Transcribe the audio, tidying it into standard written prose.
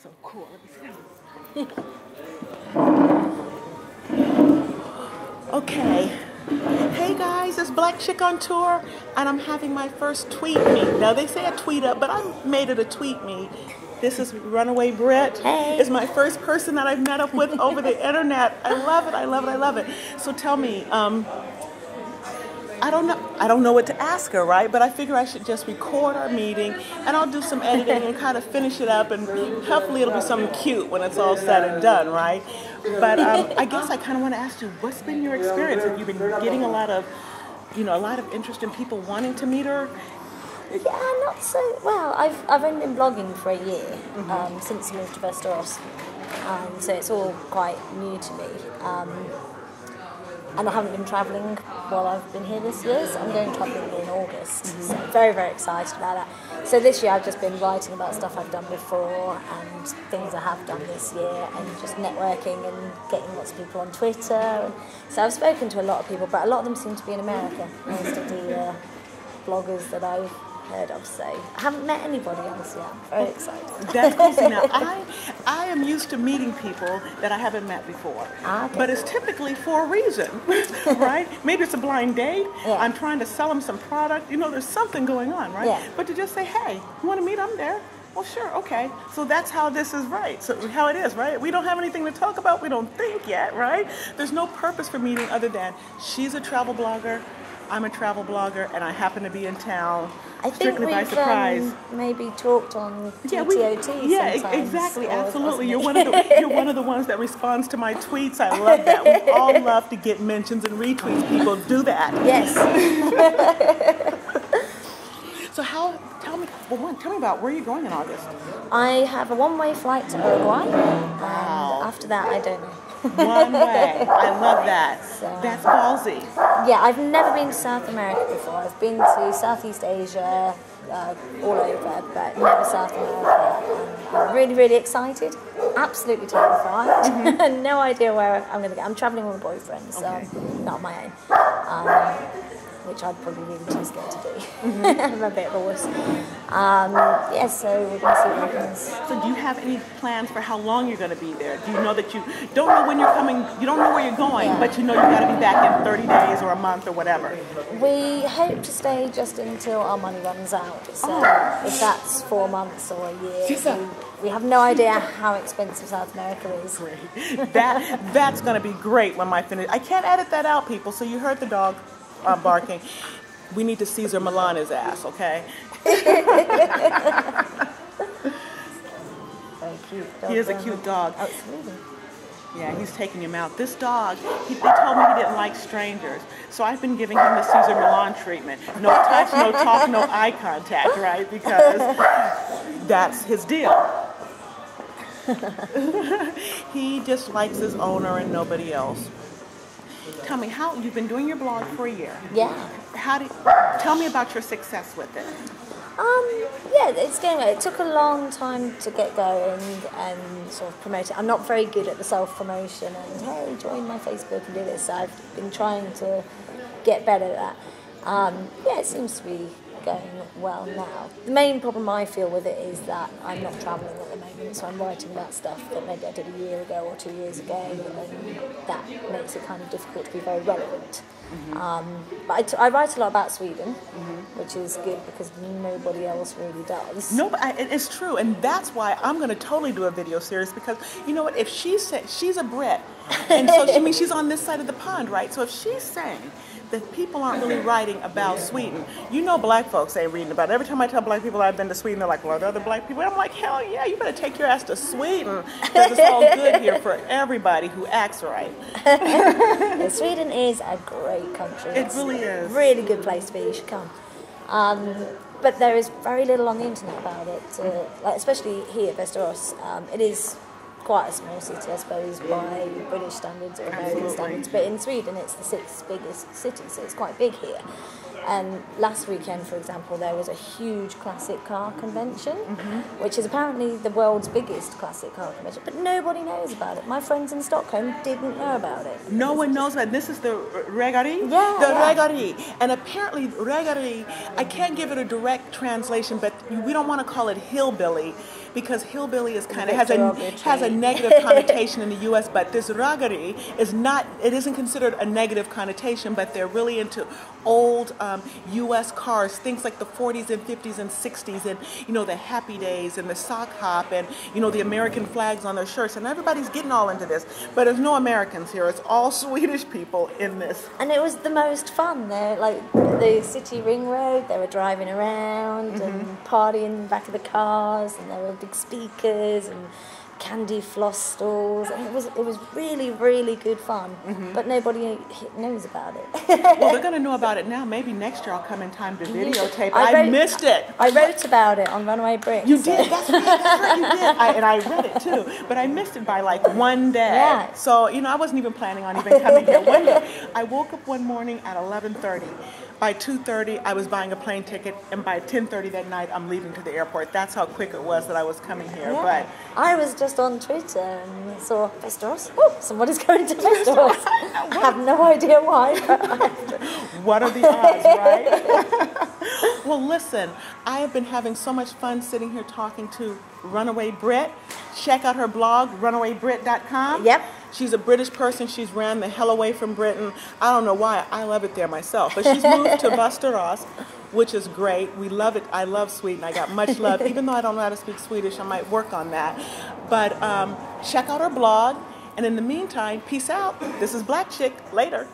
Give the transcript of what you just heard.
So cool. Let me see. Okay. Hey guys, it's BlackChickOnTour, and I'm having my first tweet meet. Now they say a tweet up, but I made it a tweet meet. This is Runaway Brit. Hey. It's my first person that I've met up with over the internet. I love it, I love it, I love it. So tell me, I don't know what to ask her, right? But I figure I should just record our meeting, and I'll do some editing and kind of finish it up, and hopefully it'll be something cute when it's all said and done, right? But I guess I kind of want to ask you, what's been your experience? Have you been getting a lot of interest in people wanting to meet her? Yeah, not so well. I've only been blogging for a year since I moved to Västerås, so it's all quite new to me. And I haven't been travelling while I've been here this year, so I'm going travelling in August. So I'm very, very excited about that. So this year I've just been writing about stuff I've done before and things I have done this year, and just networking and getting lots of people on Twitter. So I've spoken to a lot of people, but a lot of them seem to be in America, most of the bloggers that I've heard of. So I haven't met anybody else yet. Very excited. That's cool. See, now I am used to meeting people that I haven't met before, Okay. but it's typically for a reason, right? Maybe it's a blind date. Yeah. I'm trying to sell them some product. There's something going on, right? Yeah. But to just say, hey, you want to meet? I'm there. Well, sure, okay. So that's how this is, right? So how it is, right? We don't have anything to talk about. We don't think yet, right? There's no purpose for meeting other than she's a travel blogger, I'm a travel blogger, and I happen to be in town. I think we've maybe talked on TOT. Yeah, exactly, absolutely. You're one of the ones that responds to my tweets. I love that. We all love to get mentions and retweets. People do that. Yes. So tell me about where you're going in August. I have a one-way flight to Uruguay. Wow. And after that, I don't know. One way. I love that. So, that's ballsy. Yeah, I've never been to South America before. I've been to Southeast Asia, all over, but never South America. I'm really, really excited. Absolutely terrified. And no idea where I'm going to go. I'm travelling with a boyfriend, so not on my own. Which I'd probably really too scared to do. I'm a bit of a wuss. Yeah, so we're going to see what happens. So do you have any plans for how long you're going to be there? Do you know that you don't know when you're coming, you don't know where you're going, but you know you've got to be back in 30 days or a month or whatever? We hope to stay just until our money runs out. So if that's 4 months or a year, we have no idea how expensive South America is. Great. That's going to be great when I finish. I can't edit that out, people, so you heard the dog barking. We need to Caesar Milan his ass, okay? Very cute dog. He is a cute dog. Absolutely. Yeah, he's taking him out. This dog, they told me he didn't like strangers, so I've been giving him the Caesar Milan treatment. No touch, no talk, no eye contact, right? Because that's his deal. He just likes his owner and nobody else. Tell me, how you've been doing your blog for a year? Yeah. Tell me about your success with it. Yeah, it's going well. It took a long time to get going and sort of promote it. I'm not very good at the self-promotion and, hey, join my Facebook and do this. So I've been trying to get better at that. Yeah, it seems to be going well now. The main problem I feel with it is that I'm not travelling at the moment, so I'm writing about stuff that maybe I did a year ago or 2 years ago, and that makes it kind of difficult to be very relevant. But I write a lot about Sweden, which is good because nobody else really does. No, but it's true, and that's why I'm going to totally do a video series, because you know what? If she's a Brit, and so she's on this side of the pond, right? So if she's saying that people aren't really writing about Sweden, black folks ain't reading about it. Every time I tell black people I've been to Sweden, they're like, well, are there other black people? And I'm like, hell yeah, you better take your ass to Sweden, because it's all good here for everybody who acts right. Yeah, Sweden is a great country. It really is. Really good place to be. You should come. But there is very little on the internet about it, especially here at Västerås. It is quite a small city, I suppose, by British standards or American standards, but in Sweden it's the 6th biggest city, so it's quite big here. And last weekend, for example, there was a huge classic car convention, which is apparently the world's biggest classic car convention, but nobody knows about it. My friends in Stockholm didn't know about it. No one knows about it. This is the Regari? Yeah. The Regari. And apparently Regari, I can't give it a direct translation, but we don't want to call it hillbilly, because hillbilly is kind of derogatory. has a negative connotation in the U.S., but this ragari is not. It isn't considered a negative connotation, but they're really into old U.S. cars, things like the 40s and 50s and 60s, and the Happy Days and the sock hop, and the American flags on their shirts, and everybody's getting all into this. But there's no Americans here; it's all Swedish people in this. And it was the most fun. They're like the city ring road. They were driving around and partying in the back of the cars, and there were big speakers and candy floss stalls, and it was really, really good fun. But nobody knows about it. Well, they're going to know about it now. Maybe next year I'll come in time to videotape. I missed it. I wrote about it on Runaway Brit. You did. That's right. You did. And I read it too, but I missed it by like one day. Yeah. So I wasn't even planning on even coming here. One day, I woke up one morning at 11:30. By 2:30, I was buying a plane ticket, and by 10:30 that night, I'm leaving to the airport. That's how quick it was that I was coming here. Yeah. But I was just on Twitter and saw Västerås. Oh, somebody's going to Västerås. I have no idea why. What are the odds, right? Well, listen, I have been having so much fun sitting here talking to Runaway Brit. Check out her blog, RunawayBrit.com. Yep. She's a British person. She's ran the hell away from Britain. I don't know why. I love it there myself. But she's moved to Västerås, which is great. We love it. I love Sweden. I got much love. Even though I don't know how to speak Swedish, I might work on that. But check out her blog. And in the meantime, peace out. This is Black Chick. Later.